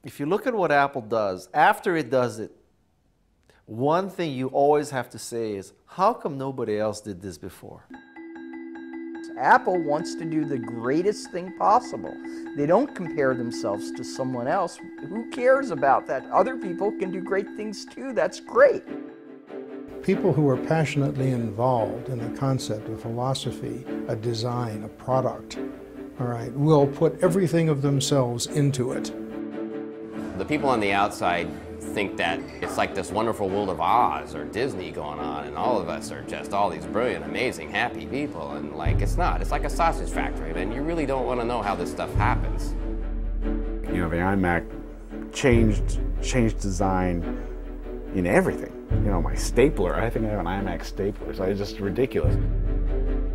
If you look at what Apple does, after it does it, one thing you always have to say is, how come nobody else did this before? Apple wants to do the greatest thing possible. They don't compare themselves to someone else. Who cares about that? Other people can do great things too. That's great. People who are passionately involved in a concept, a philosophy, a design, a product, all right, will put everything of themselves into it. The people on the outside think that it's like this wonderful world of Oz or Disney going on, and all of us are just all these brilliant, amazing, happy people, and like it's not. It's like a sausage factory, man. You really don't want to know how this stuff happens. You know, the iMac changed design in everything. You know, my stapler, I think I have an iMac stapler, so it's just ridiculous.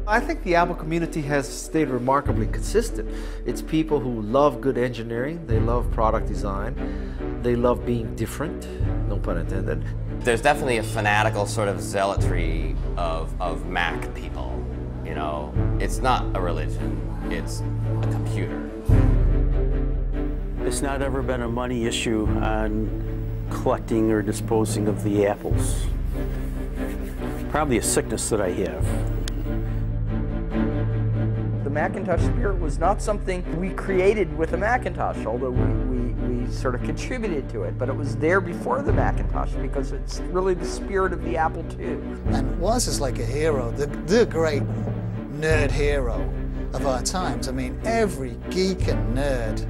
I think the Apple community has stayed remarkably consistent. It's people who love good engineering, they love product design, they love being different, no pun intended. There's definitely a fanatical sort of zealotry of Mac people, you know. It's not a religion, it's a computer. It's not ever been a money issue on collecting or disposing of the apples. Probably a sickness that I have. The Macintosh spirit was not something we created with the Macintosh, although we sort of contributed to it, but it was there before the Macintosh because it's really the spirit of the Apple II. And Woz is like a hero, the great nerd hero of our times. I mean, every geek and nerd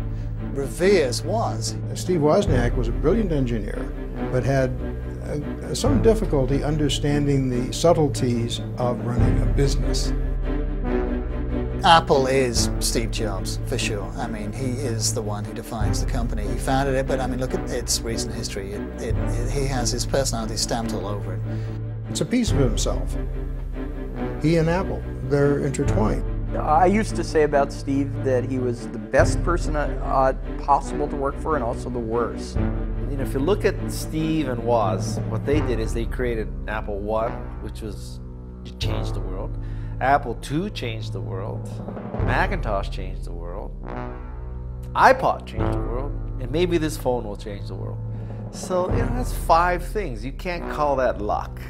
reveres Woz. Steve Wozniak was a brilliant engineer, but had some difficulty understanding the subtleties of running a business. Apple is Steve Jobs, for sure. I mean, he is the one who defines the company. He founded it, but I mean, look at its recent history. He has his personality stamped all over it. It's a piece of himself. He and Apple, they're intertwined. I used to say about Steve that he was the best person possible to work for and also the worst. You know, if you look at Steve and Woz, what they did is they created Apple I, which changed the world. Apple II changed the world. Macintosh changed the world. iPod changed the world. And maybe this phone will change the world. So, you know, that's 5 things. You can't call that luck.